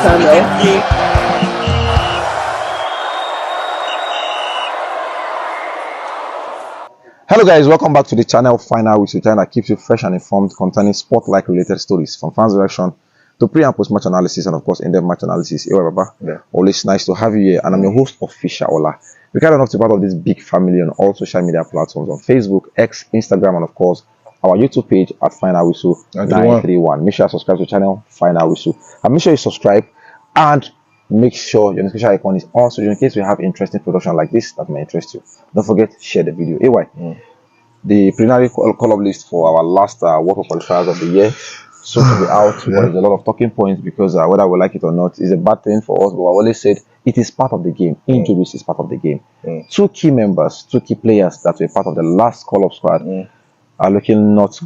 channel. Hello guys, welcome back to the channel Final Whistle, channel that keeps you fresh and informed concerning sport-like related stories from fans reaction to pre and post match analysis and of course in-depth match analysis. Always nice to have you here, and I'm your host Official Ola. We're kind enough to be part of this big family on all social media platforms on Facebook, X, Instagram, and of course our YouTube page at Final Whistle 931. Make sure you subscribe to the channel Final Whistle, and make sure you subscribe and make sure your notification icon is on, so in case we have interesting production like this that may interest you. Don't forget, share the video. The preliminary call-up list for our last World Cup qualifiers of the year so to be out, but there's a lot of talking points because whether we like it or not is a bad thing for us, but I always said it is part of the game. Injuries is part of the game. Two key players that were part of the last call-up squad are looking as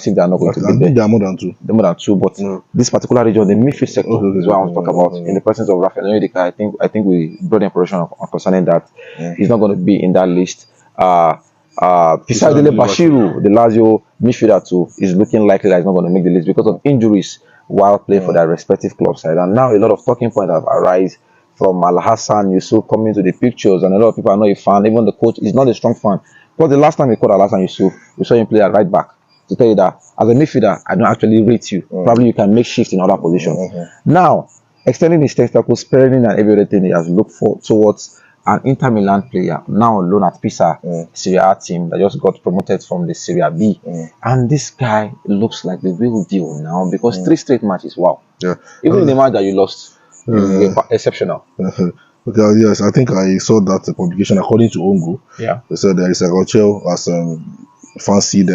if they are not going to be there. There are more than two. There are more than two, but this particular region, the midfield sector, is what I want to talk about. In the presence of Rafael Onyedika, I think we brought the impression concerning that he's not going to be in that list. Pisadele Bashiru, the Lazio midfielder too, is looking likely that he's not going to make the list because of injuries while playing for their respective club side. And now a lot of talking points have arisen from Al Hassan Yusuf coming to the pictures, and a lot of people are not a fan. Even the coach is not a strong fan. But the last time we called Al Hassan Yusuf, we saw him play at right back. To tell you that as a midfielder, I don't actually rate you. Probably you can make shifts in other positions. Now, extending his testicles, sparing and everything, he has looked towards an Inter-Milan player now alone at Pisa Serie A team that just got promoted from the Serie B. And this guy looks like the real deal now because 3 straight matches. Wow. Even in the match that you lost, exceptional. Okay, yes, I think I saw that publication according to Ongo. They said there is a Chelle has fancied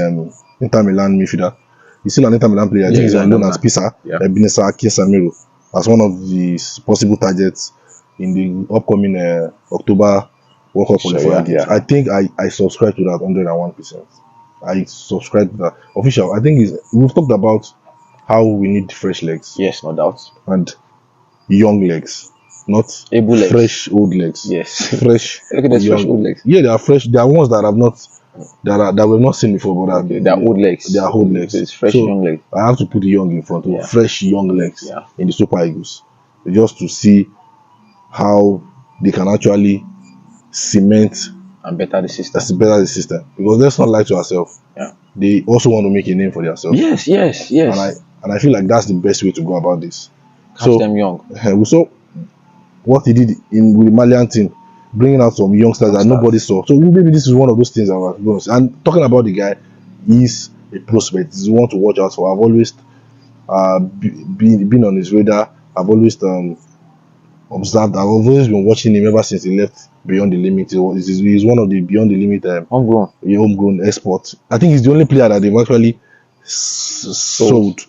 Inter-Milan midfielder. He's still an Inter-Milan player. I think he's known as Pisa, Ebenezer Akinsamiro, as one of the possible targets in the upcoming October World Cup qualifier. I think I subscribe to that 101%. I subscribe to that. Official, I think we've talked about how we need fresh legs. Yes, no doubt. And young legs. Not able legs. Fresh old legs. Yes. Fresh. Look at those fresh old legs. Yeah, they are fresh. They are ones that have not that we've not seen before, but they are old legs. They are old legs. It's fresh young legs. I have to put the young in front of fresh young legs in the Super Eagles. Just to see how they can actually cement and better the system. Because let's not lie to ourselves. They also want to make a name for themselves. Yes. And I feel like that's the best way to go about this. Catch them young. We saw what he did with the Malian team, bringing out some youngsters that nobody saw. So maybe this is one of those things I was going to say. And talking about the guy, he's a prospect. He's one to watch out for. I've always been on his radar. I've always observed. I've always been watching him ever since he left Beyond the Limit. He's one of the Beyond the Limit homegrown exports. I think he's the only player that they've actually sold.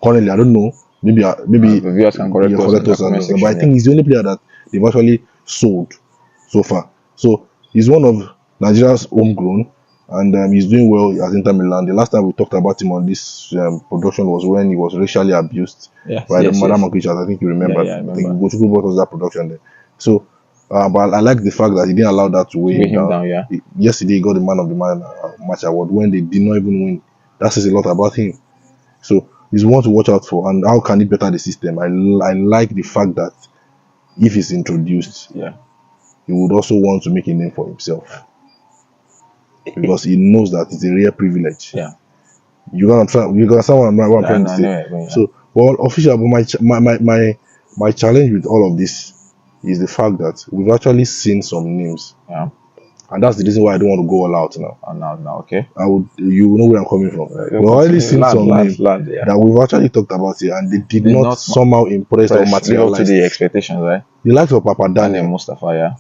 Currently, I don't know. Maybe viewers can correct us, but I think he's the only player that they've actually sold so far. So he's one of Nigeria's homegrown, and he's doing well at Inter-Milan. The last time we talked about him on this production was when he was racially abused by the Madam creatures. I think you remember. I think Gochuku brought us that production there. So, but I like the fact that he didn't allow that to weigh him down. Yesterday he got the Man of the Match award when they did not even win. That says a lot about him. So he's one to watch out for, and how can he better the system? I like the fact that if he's introduced, he would also want to make a name for himself because he knows that it's a rare privilege. You're gonna someone what I'm trying to say. So, well, official, but my challenge with all of this is the fact that we've actually seen some names. And that's the reason why I don't want to go all out now. Now, okay. You know where I'm coming from. We've already seen some names that we've actually talked about here, and they did not somehow impress or materialize to the expectations, right? The likes of Papa Daniel Mustafa,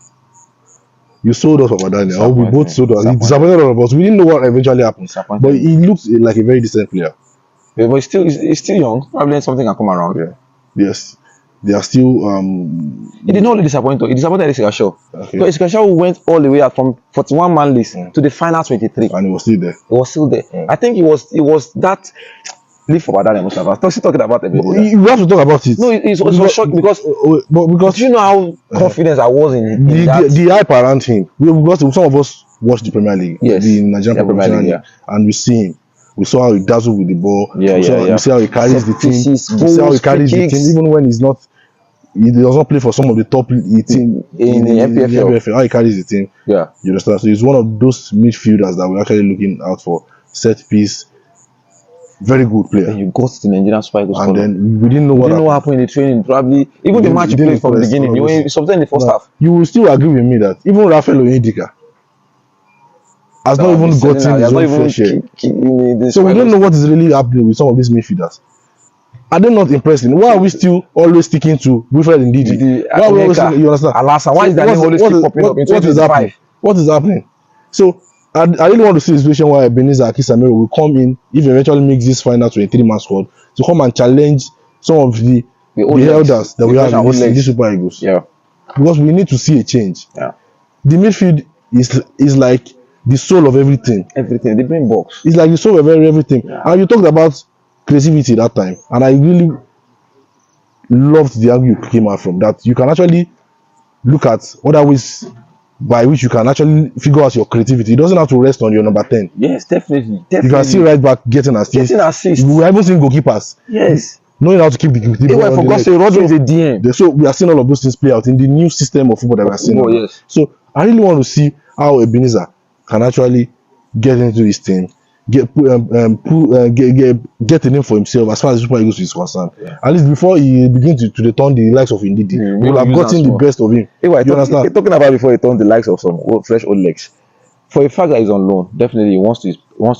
You sold us Papa Daniel. We both sold us. He disappointed all of us. We didn't know what eventually happened. But he looks like a very decent player. But he's still young. Probably something can come around. Yes. They are still he did not only disappoint. He disappointed Ebenezer. Because Ebenezer went all the way out from 41-man list to the final 23. And he was still there. I think it was that leave for Badane Mustafa. Still talking about Ebenezer. You have to talk about it. No, it was shocked because do you know how confident I was in that? The hype around him. Because some of us watch the Premier League, the Nigerian Premier League, and we see him. We saw how he dazzled with the ball. Yeah, You see how he carries the team. You Set see how he pieces, carries the free team, kicks. even when he does not play for some of the top team In the MPFL. How he carries the team. Yeah. You understand? So he's one of those midfielders that we're actually looking out for. Set piece, very good player. Then you got to the Nigerian Super Eagles. And then we didn't know what happened in the training. Probably even the match you played from the beginning. You were something in the first half. You will still agree with me that even Rafael Onyedika has not even gotten his own fair share. So we don't know what is really happening with some of these midfielders. Are they not impressing? Why are we still always sticking to Wilfred Ndidi? Why are we always, you understand? Alasa, why is that name always keep popping up in 2025? What is happening? So I really want to see a situation where Ebenezer Akinsamiro will come in, if he eventually makes this final 23-man squad, to come and challenge some of the elders that we have in these Super Eagles. Yeah. Because we need to see a change. Yeah. The midfield is like the soul of everything. Everything. The brain box. It's like the soul of everything. Yeah. And you talked about creativity that time, and I really loved the angle you came out from. That you can actually look at other ways by which you can actually figure out your creativity. It doesn't have to rest on your number 10. Yes, definitely. You can see right back getting assists. We haven't seen goalkeepers. Yes. Knowing how to keep the ball. For God's sake, Rodri is a DM. So we are seeing all of those things play out in the new system of football that we are seeing. Yes. So I really want to see how Ebenezer can actually get into this team, get a name for himself as far as Super Eagles is concerned. Yeah. At least before he begins to turn the likes of Ndidi, we will have gotten the best of him. You understand? Talking about before he turned the likes of some fresh old legs. For a fact that he's on loan, definitely he wants to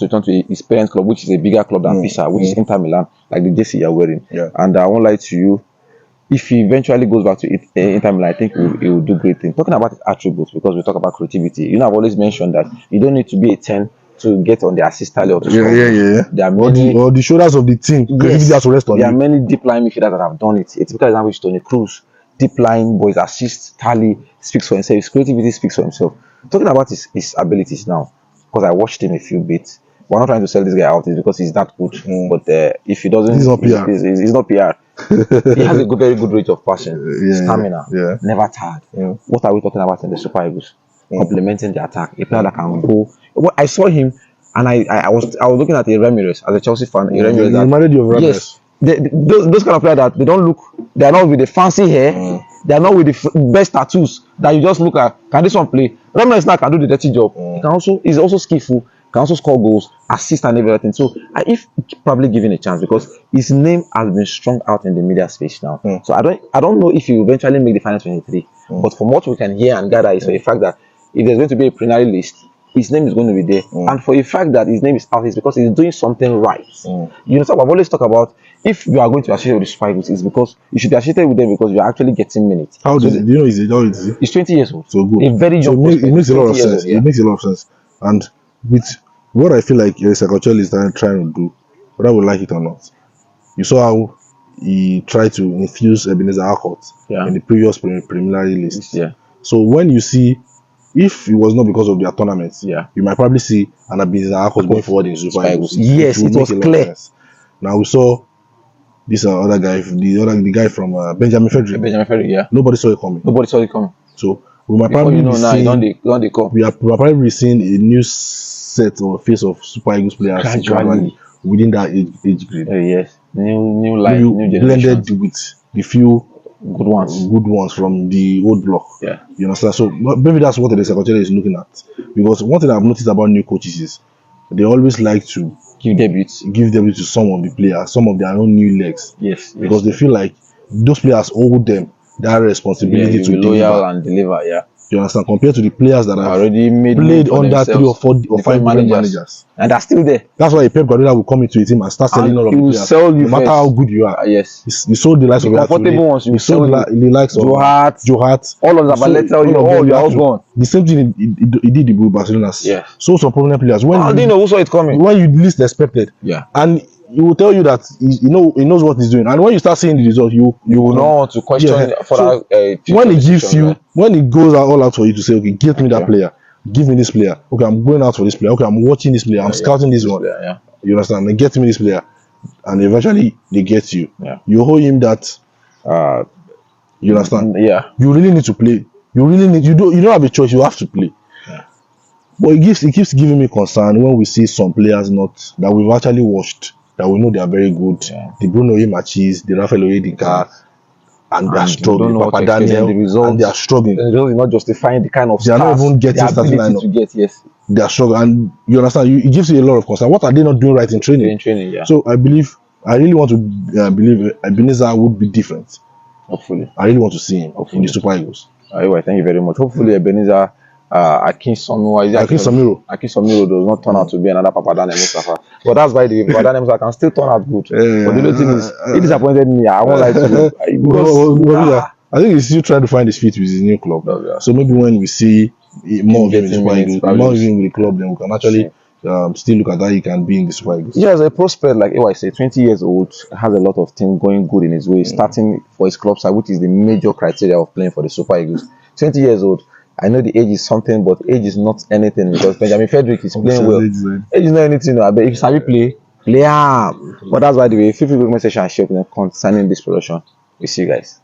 turn to his parent club, which is a bigger club than Fisher, which is Inter-Milan, like the JC you're wearing. Yeah. And I won't lie to you, if he eventually goes back to Inter-Milan, I think he will do great things. Talking about his attributes, because we talk about creativity, I've always mentioned that you don't need to be a 10 to get on the assist tally or to score. There are many, or the shoulders of the team. Yes, has to rest on there are many deep line midfielders that have done it. A typical example is Toni Kroos. Deep line, but his assist tally speaks for himself. His creativity speaks for himself. Talking about his abilities now, because I watched him a few bits. We're not trying to sell this guy out. It's because he's that good. But if he doesn't, he's not PR. He's not PR. He has a very good rate of passing, stamina, never tired. What are we talking about in the Super Eagles? Complementing the attack. A player that can go. Well, I saw him, and I was looking at Ramirez as a Chelsea fan. Ramirez, he reminded you of Ramirez. Yes, those kind of players that they don't look. They are not with the fancy hair. They are not with the best tattoos that you just look at. Can this one play? Ramirez now can do the dirty job. He's also skillful. Can also score goals, assist and everything. So if probably given a chance, because his name has been strung out in the media space now. So I don't know if he will eventually make the final 23. But from what we can hear and gather is for a fact that if there's going to be a preliminary list, his name is going to be there. And for a fact that his name is out, is because he's doing something right. You know, so I've always talked about, if you are going to associate with the Super Eagles, it's because you should be associated with them because you are actually getting minutes. How does it? Do you know his age? How old is he? He's 20 years old. So good. A very young. So it makes a lot of sense. It makes a lot of sense. And with what I feel like Chelle is trying to do, whether we like it or not, you saw how he tried to infuse Ebenezer in the previous preliminary list. Yeah. So when you see, if it was not because of their tournaments, you might probably see an Ebenezer going forward in Super Eagles. Yes, it was clear. Now we saw this other guy, the guy from Benjamin Frederick. Nobody saw it coming. So we might probably we are probably seeing a new set or face of Super Eagles players gradually within that age grade. Yes, new life, new generation, blended with the few good ones from the old block. Yeah, you understand. So maybe that's what the secretary is looking at. Because one thing I've noticed about new coaches is they always like to give debut to some of the players, some of their own new legs. Yes, because they feel like those players owe them that responsibility to be loyal and deliver. Yeah. You understand? Compared to the players that have already played under 3 or 4 or 5 managers, and they're still there. That's why Pep Guardiola will come into a team and start selling all of the players. Sell you no matter how good you are. Yes. You sold the likes of comfortable ones. You sold the likes of Joe Hart. All of the Zabaleta. You're all gone. The same thing he did with Barcelona. Yes. So some prominent players. When I didn't know who saw it coming. When you least expected. Yeah. And he will tell you that he knows what he's doing, and when you start seeing the result, you will not want to question for when he gives you, when he goes all out for you to say, okay, give me that player, give me this player, okay, I'm going out for this player, okay, I'm watching this player, I'm scouting this one, you understand? They get me this player, and eventually they get you. You owe him that. You understand? Yeah. You really need to play. You don't have a choice. You have to play. But it keeps giving me concern when we see some players not that we've actually watched that we know they are very good. Yeah. The Bruno Machis, the Rafael Oyedika, and they are And you struggling. don't know what Papa to expect. Then Daniel, the results, and they are struggling. the result is not justifying the kind of They are not stars, even getting the starting ability lineup. to get. Yes, They are struggling, and you understand. It gives you a lot of concern. What are they not doing right in training? in training. Yeah, So I really want to believe Ebenezer would be different. hopefully. I really want to see him in Hopefully. the Super Eagles. Anyway, thank you very much. Hopefully, Ebenezer, Akinsamiro. Akinsamiro does not turn out to be another Papadane Mustafa. But that's by the way, Papadane Mustafa can still turn out good. But the only thing is, he disappointed me. I won't lie to you. Because, I think he's still trying to find his feet with his new club. Yeah. So maybe when we see more of him in the getting Super minutes, Eagles, probably more of him with the club, then we can actually still look at how he can be in the Super Eagles. yeah, as a prospect, like I say, 20 years old, has a lot of things going good in his way, starting for his club side, which is the major criteria of playing for the Super Eagles. 20 years old. I know the age is something, but age is not anything because Benjamin Frederick is playing well. Age is not anything. But if Sabi play, But that's why the way, feel free to comment section and share concerning this production. We see you guys.